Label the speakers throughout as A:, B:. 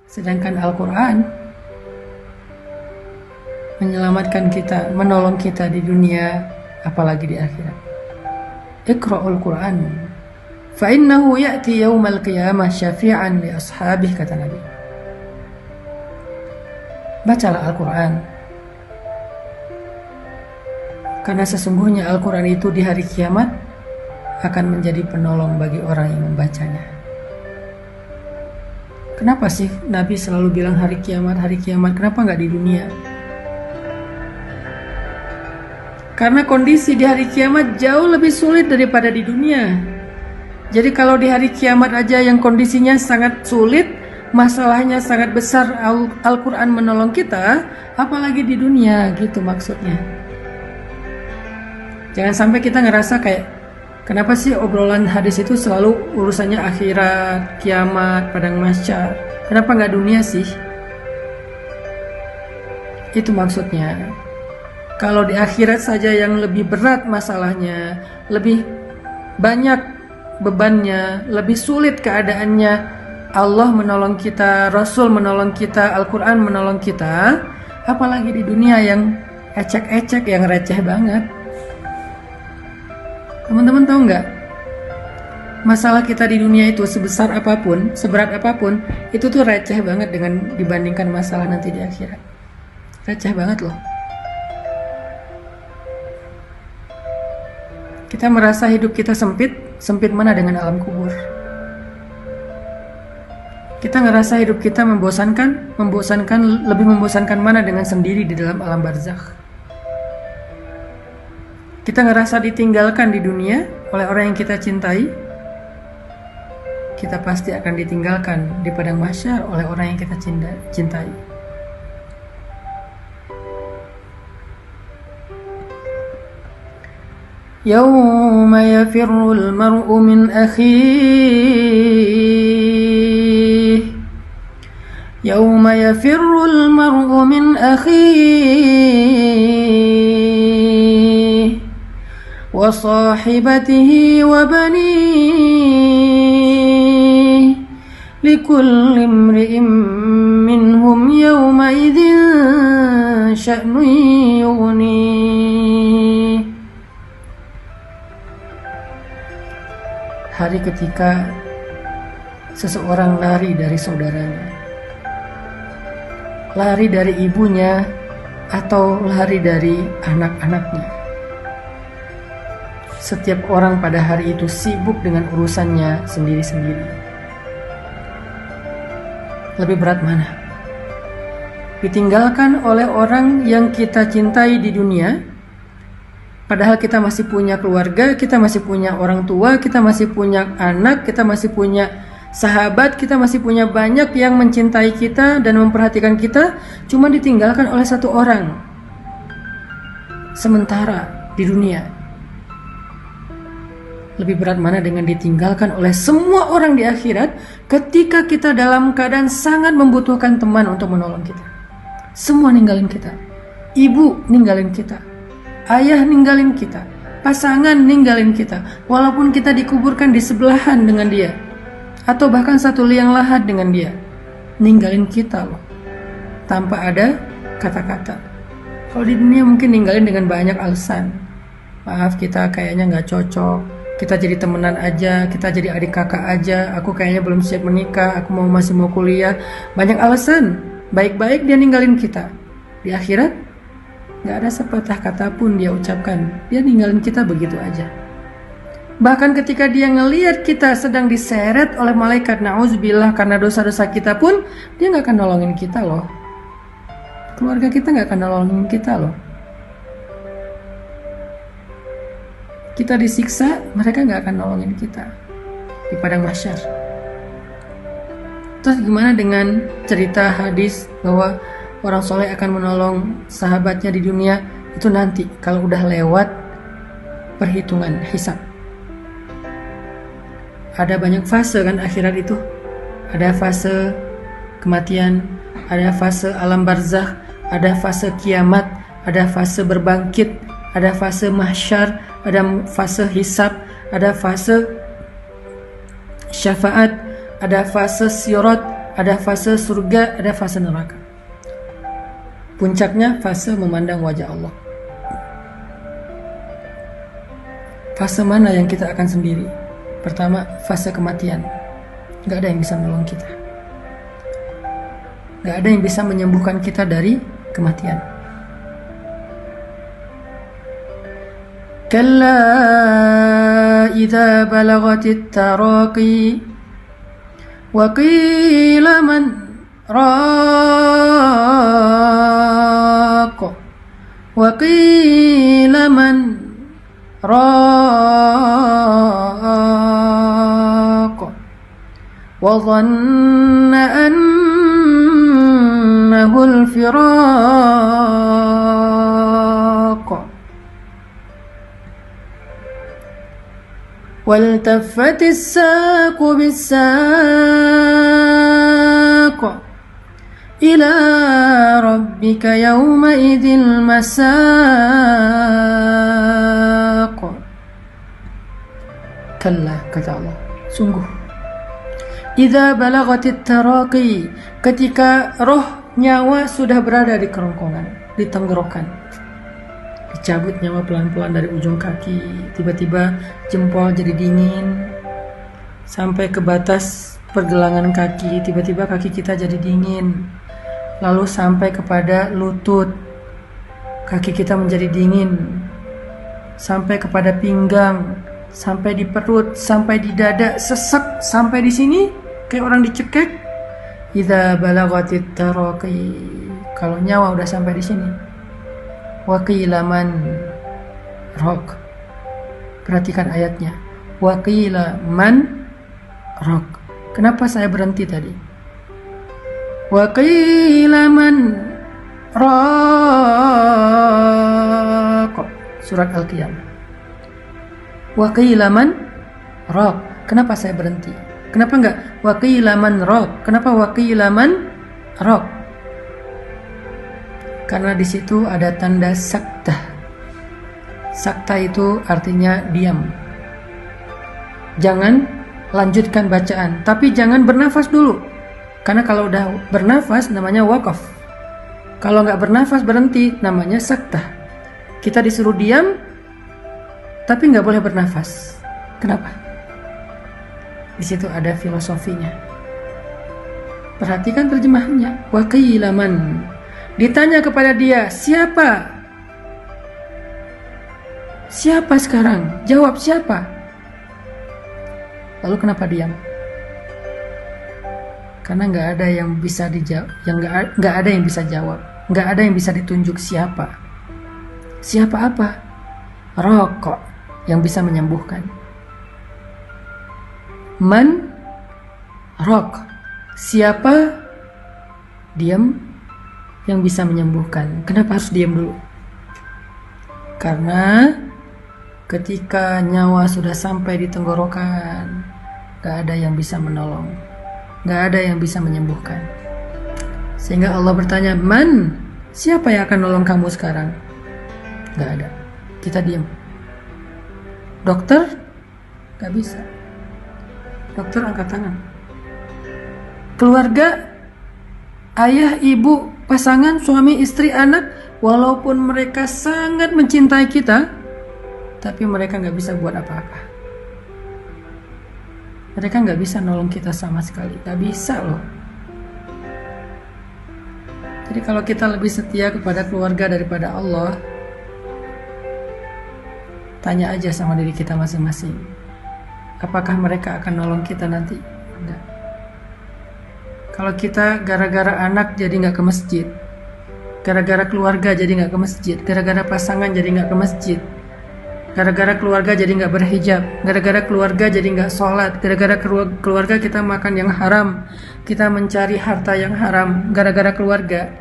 A: Sedangkan Al-Quran menyelamatkan kita, menolong kita di dunia, apalagi di akhirat. Iqra'ul Quran fa innahu ya'ti yaumal qiyamah syafi'an li ashabih, kata Nabi. Bacalah Al-Quran, karena sesungguhnya Al-Quran itu di hari kiamat akan menjadi penolong bagi orang yang membacanya. Kenapa sih Nabi selalu bilang hari kiamat, kenapa nggak di dunia? Karena kondisi di hari kiamat jauh lebih sulit daripada di dunia. Jadi kalau di hari kiamat aja yang kondisinya sangat sulit, masalahnya sangat besar, Al-Quran menolong kita, apalagi di dunia, gitu maksudnya. Jangan sampai kita ngerasa kayak, kenapa sih obrolan hadis itu selalu urusannya akhirat, kiamat, padang mahsyar? Kenapa nggak dunia sih? Itu maksudnya. Kalau di akhirat saja yang lebih berat masalahnya, lebih banyak bebannya, lebih sulit keadaannya, Allah menolong kita, Rasul menolong kita, Al-Quran menolong kita, apalagi di dunia yang ecek-ecek, yang receh banget. Teman-teman tahu nggak? Masalah kita di dunia itu sebesar apapun, seberat apapun, itu tuh receh banget dengan dibandingkan masalah nanti di akhirat. Receh banget loh. Kita merasa hidup kita sempit mana dengan alam kubur. Kita ngerasa hidup kita lebih membosankan mana dengan sendiri di dalam alam barzakh. Kita ngerasa ditinggalkan di dunia oleh orang yang kita cintai. Kita pasti akan ditinggalkan di padang mahsyar oleh orang yang kita cintai. Yawma yafirrul mar'u min akhihi, Yawma yafirrul mar'u min akhihi wa sahibatihi wa banihi, likulli imri'in minhum yawma idzin sya'nun yughnihi. Hari ketika seseorang lari dari saudaranya, lari dari ibunya, atau lari dari anak-anaknya. Setiap orang pada hari itu sibuk dengan urusannya sendiri-sendiri. Lebih berat mana? Ditinggalkan oleh orang yang kita cintai di dunia, padahal kita masih punya keluarga, kita masih punya orang tua, kita masih punya anak, kita masih punya sahabat, kita masih punya banyak yang mencintai kita dan memperhatikan kita, cuma ditinggalkan oleh satu orang sementara di dunia. Lebih berat mana dengan ditinggalkan oleh semua orang di akhirat ketika kita dalam keadaan sangat membutuhkan teman untuk menolong kita. Semua ninggalin kita. Ibu ninggalin kita, ayah ninggalin kita, pasangan ninggalin kita, walaupun kita dikuburkan di sebelahan dengan dia, atau bahkan satu liang lahat dengan dia, ninggalin kita loh, tanpa ada kata-kata. Kalau di dunia mungkin ninggalin dengan banyak alasan. Maaf, kita kayaknya nggak cocok, kita jadi temenan aja, kita jadi adik kakak aja, aku kayaknya belum siap menikah, aku masih mau kuliah. Banyak alasan, baik-baik dia ninggalin kita. Di akhirat gak ada sepatah kata pun dia ucapkan, dia ninggalin kita begitu aja. Bahkan ketika dia ngelihat kita sedang diseret oleh malaikat, na'udzubillah, karena dosa-dosa kita pun, dia gak akan nolongin kita loh. Keluarga kita gak akan nolongin kita loh. Kita disiksa, mereka gak akan nolongin kita di padang mahsyar. Terus gimana dengan cerita hadis bahwa orang soleh akan menolong sahabatnya di dunia? Itu nanti kalau udah lewat perhitungan hisab. Ada banyak fase kan akhirat itu. Ada fase kematian, ada fase alam barzakh, ada fase kiamat, ada fase berbangkit, ada fase mahsyar, ada fase hisab, ada fase syafaat, ada fase sirat, ada fase surga, ada fase neraka. Puncaknya fase memandang wajah Allah. Fase mana yang kita akan sendiri? Pertama, fase kematian. Gak ada yang bisa menolong kita. Gak ada yang bisa menyembuhkan kita dari kematian. Kalla idza balagatit taraqi wa qila man raq wa qila man raq wa dhanna annahu al-firaq والتفت الساق بالساق إلى ربك يومئذ المساق كلا kata Allah, sungguh idza balagatit taraqi, ketika roh nyawa sudah berada di kerongkongan, di tenggorokan, dicabut nyawa pelan-pelan dari ujung kaki, tiba-tiba jempol jadi dingin sampai ke batas pergelangan kaki, tiba-tiba kaki kita jadi dingin, lalu sampai kepada lutut, kaki kita menjadi dingin, sampai kepada pinggang, sampai di perut, sampai di dada, sesek sampai di sini kayak orang dicekek. Idza balagatit taraqi, kalau nyawa udah sampai di sini. Wa qila man raq, perhatikan ayatnya, wa qila man raq. Kenapa saya berhenti tadi? Wa qila man raq, surat Al-Qiyamah. Wa qila man raq, kenapa saya berhenti? Kenapa enggak wa qila man raq? Kenapa wa qila man raq? Karena di situ ada tanda sakta. Sakta itu artinya diam. Jangan lanjutkan bacaan, tapi jangan bernafas dulu. Karena kalau udah bernafas namanya wakaf. Kalau nggak bernafas berhenti namanya sakta. Kita disuruh diam, tapi nggak boleh bernafas. Kenapa? Di situ ada filosofinya. Perhatikan terjemahannya. Wa qila man. Ditanya kepada dia, siapa? Siapa sekarang? Jawab siapa? Lalu kenapa diam? Karena nggak ada yang bisa dijawab, nggak ada yang bisa jawab, nggak ada yang bisa ditunjuk siapa. Siapa apa? Rokok yang bisa menyembuhkan. Man rok, siapa? Diam yang bisa menyembuhkan. Kenapa harus diam dulu? Karena ketika nyawa sudah sampai di tenggorokan, gak ada yang bisa menolong, gak ada yang bisa menyembuhkan. Sehingga Allah bertanya, man, siapa yang akan nolong kamu sekarang? Gak ada. Kita diam. Dokter? Gak bisa. Dokter angkat tangan. Keluarga, ayah, ibu, pasangan, suami, istri, anak, walaupun mereka sangat mencintai kita, tapi mereka gak bisa buat apa-apa. Mereka gak bisa nolong kita sama sekali. Gak bisa loh. Jadi kalau kita lebih setia kepada keluarga daripada Allah, tanya aja sama diri kita masing-masing, apakah mereka akan nolong kita nanti? Enggak. Kalau kita gara-gara anak jadi nggak ke masjid, gara-gara keluarga jadi nggak ke masjid, gara-gara pasangan jadi nggak ke masjid, gara-gara keluarga jadi nggak berhijab, gara-gara keluarga jadi nggak sholat, gara-gara keluarga kita makan yang haram, kita mencari harta yang haram, gara-gara keluarga.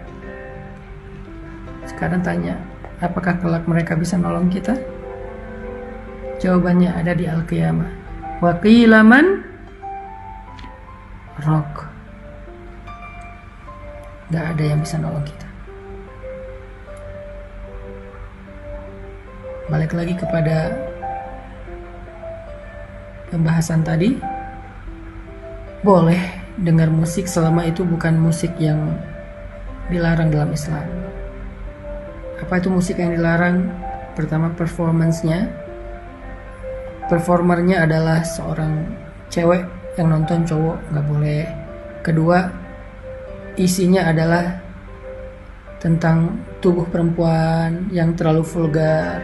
A: Sekarang tanya, apakah kelak mereka bisa nolong kita? Jawabannya ada di Al-Qiyamah. Wa qila man raq. Gak ada yang bisa nolong kita. Balik lagi kepada pembahasan tadi. Boleh dengar musik selama itu bukan musik yang dilarang dalam Islam. Apa itu musik yang dilarang? Pertama, performance-nya. Performernya adalah seorang cewek, yang nonton cowok nggak boleh. Kedua, isinya adalah tentang tubuh perempuan yang terlalu vulgar,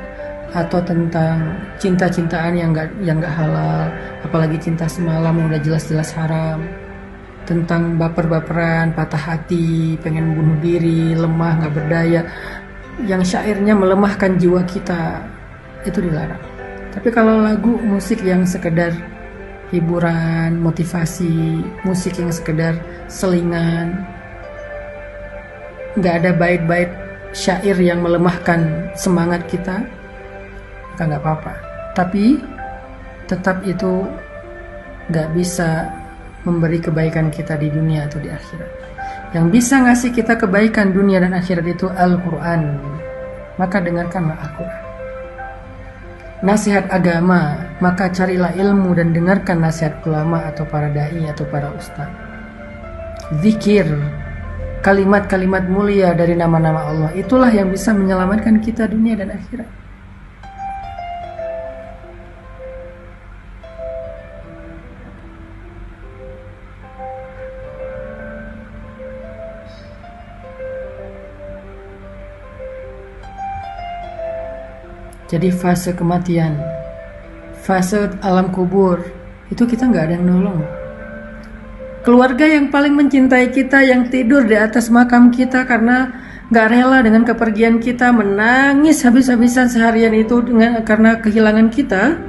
A: atau tentang cinta-cintaan yang nggak halal, apalagi cinta semalam yang udah jelas-jelas haram, tentang baper-baperan, patah hati, pengen bunuh diri, lemah, nggak berdaya, yang syairnya melemahkan jiwa kita, itu dilarang. Tapi kalau lagu musik yang sekedar hiburan, motivasi, musik yang sekedar selingan, nggak ada bait-bait syair yang melemahkan semangat kita, maka nggak apa-apa. Tapi tetap itu nggak bisa memberi kebaikan kita di dunia atau di akhirat. Yang bisa ngasih kita kebaikan dunia dan akhirat itu Al-Quran. Maka dengarkanlah Al-Quran. Nasihat agama, maka carilah ilmu dan dengarkan nasihat ulama atau para da'i atau para ustaz. Zikir, kalimat-kalimat mulia dari nama-nama Allah, itulah yang bisa menyelamatkan kita dunia dan akhirat. Jadi fase kematian, fase alam kubur, itu kita nggak ada yang nolong. Keluarga yang paling mencintai kita, yang tidur di atas makam kita karena nggak rela dengan kepergian kita, menangis habis-habisan seharian itu karena kehilangan kita,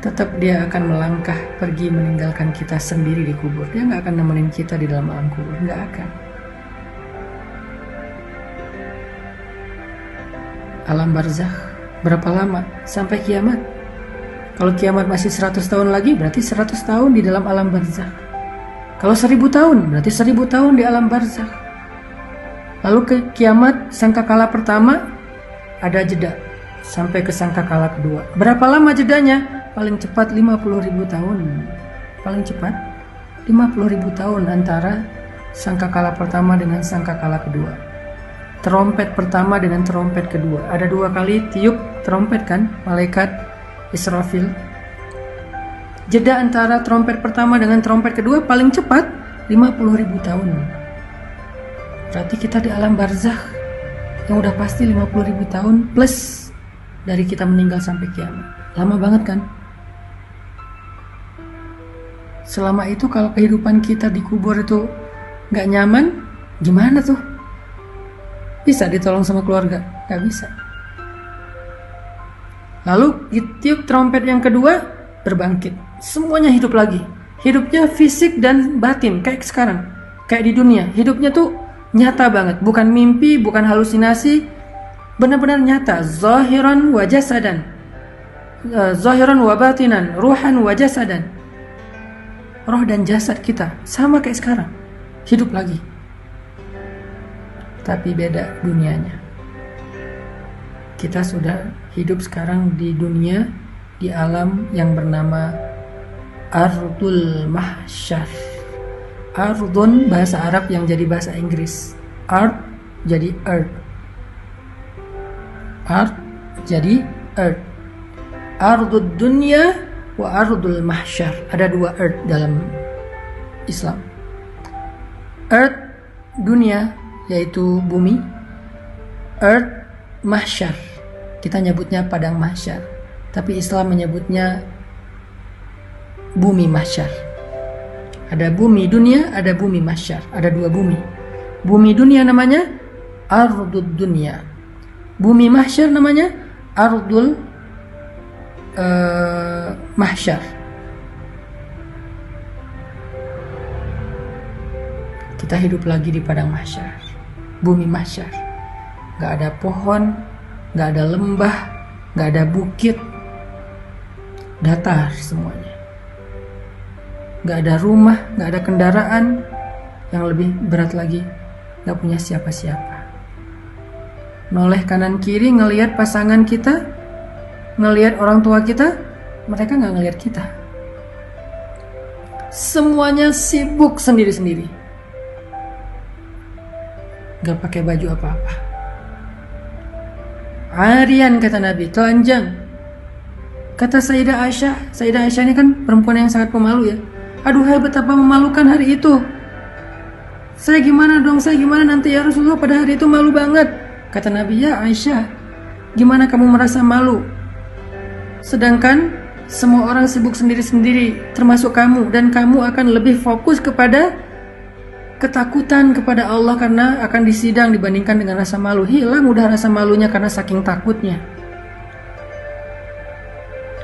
A: tetap dia akan melangkah pergi meninggalkan kita sendiri di kubur. Dia nggak akan nemenin kita di dalam alam kubur, nggak akan. Alam barzakh berapa lama? Sampai kiamat. Kalau kiamat masih 100 tahun lagi, berarti 100 tahun di dalam alam barzakh. Kalau 1000 tahun, berarti 1000 tahun di alam barzakh. Lalu ke kiamat sangkakala pertama ada jeda sampai ke sangkakala kedua. Berapa lama jedanya? Paling cepat 50.000 tahun. Paling cepat 50.000 tahun antara sangkakala pertama dengan sangkakala kedua. Terompet pertama dengan terompet kedua. Ada 2 kali tiup terompet kan, malaikat Israfil. Jeda antara terompet pertama dengan terompet kedua paling cepat 50.000 tahun. Berarti kita di alam barzakh yang udah pasti 50.000 tahun plus dari kita meninggal sampai kiamat. Lama banget kan? Selama itu kalau kehidupan kita di kubur itu gak nyaman, gimana tuh? Bisa ditolong sama keluarga? Gak bisa. Lalu ditiup trompet yang kedua, berbangkit. Semuanya hidup lagi. Hidupnya fisik dan batin, kayak sekarang. Kayak di dunia. Hidupnya tuh nyata banget. Bukan mimpi, bukan halusinasi. Benar-benar nyata. Zahiran wa jasadan. Zahiran wa batinan. Ruhan wa jasadan. Roh dan jasad kita sama kayak sekarang. Hidup lagi. Tapi beda dunianya. Kita sudah hidup sekarang di dunia, di alam yang bernama Ardul Mahsyar. Ardun bahasa Arab yang jadi bahasa Inggris. Ard jadi earth. Ard jadi earth. Ardud dunya wa Ardul Mahsyar. Ada 2 earth dalam Islam. Earth dunia, yaitu bumi. Earth mahsyar, kita nyebutnya padang mahsyar, tapi Islam menyebutnya bumi mahsyar. Ada bumi dunia, ada bumi mahsyar. Ada 2 bumi. Bumi dunia namanya Ardud dunia. Bumi mahsyar namanya Ardul mahsyar. Kita hidup lagi di padang mahsyar, bumi mahsyar. Gak ada pohon, gak ada lembah, gak ada bukit, datar semuanya. Gak ada rumah, gak ada kendaraan. Yang lebih berat lagi, gak punya siapa-siapa. Noleh kanan kiri ngelihat pasangan kita, ngelihat orang tua kita, mereka gak ngelihat kita. semuanya sibuk sendiri-sendiri, gak pakai baju apa-apa. Arian kata Nabi, telanjang. Kata Sayyidah Aisyah ini kan perempuan yang sangat pemalu ya. Aduhai betapa memalukan hari itu. Saya gimana nanti ya Rasulullah, pada hari itu malu banget. Kata Nabi, ya Aisyah, gimana kamu merasa malu? Sedangkan semua orang sibuk sendiri-sendiri, termasuk kamu. Dan kamu akan lebih fokus kepada ketakutan kepada Allah karena akan disidang dibandingkan dengan rasa malu. Hilang udah rasa malunya karena saking takutnya.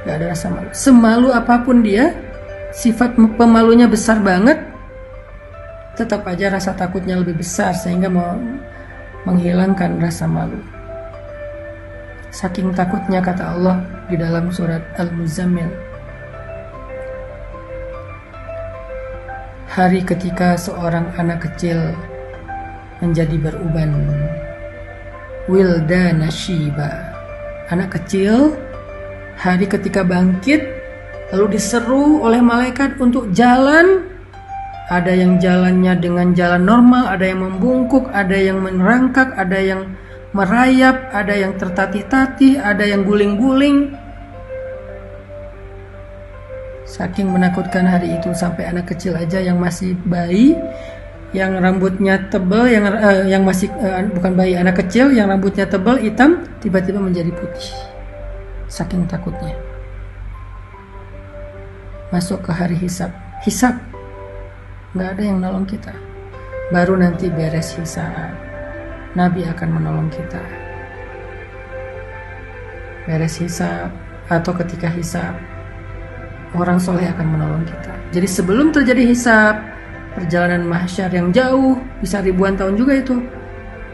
A: Gak ada rasa malu. Semalu apapun dia, sifat pemalunya besar banget, tetap aja rasa takutnya lebih besar sehingga mau menghilangkan rasa malu. Saking takutnya kata Allah di dalam surat Al-Muzammil. Hari ketika seorang anak kecil menjadi beruban. Wildana Shiba. Anak kecil hari ketika bangkit lalu diseru oleh malaikat untuk jalan. Ada yang jalannya dengan jalan normal, ada yang membungkuk, ada yang merangkak, ada yang merayap, ada yang tertatih-tatih, ada yang guling-guling. Saking menakutkan hari itu sampai anak kecil aja yang masih bayi, yang rambutnya tebal, yang masih bukan bayi, anak kecil yang rambutnya tebal hitam tiba-tiba menjadi putih. Saking takutnya. Masuk ke hari hisab. Nggak ada yang nolong kita. Baru nanti beres hisab, Nabi akan menolong kita. Beres hisab atau ketika hisab, orang soleh akan menolong kita. Jadi sebelum terjadi hisab, perjalanan mahsyar yang jauh, bisa ribuan tahun juga itu,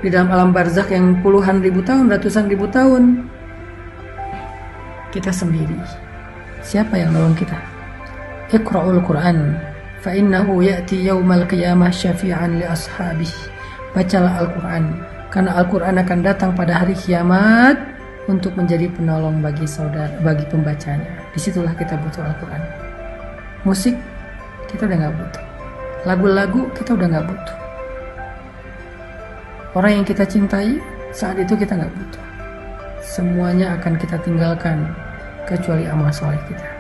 A: di dalam alam barzakh yang puluhan ribu tahun, ratusan ribu tahun, kita sendiri. Siapa yang nolong kita? Iqra'ul Quran fa innahu ya'ti yaumal qiyamah syafi'an li ashabih. Bacalah Al-Quran karena Al-Quran akan datang pada hari kiamat untuk menjadi penolong bagi pembacanya. Disitulah kita butuh Al-Quran. Musik kita udah gak butuh, lagu-lagu kita udah gak butuh, orang yang kita cintai saat itu kita gak butuh. Semuanya akan kita tinggalkan kecuali amal soleh kita.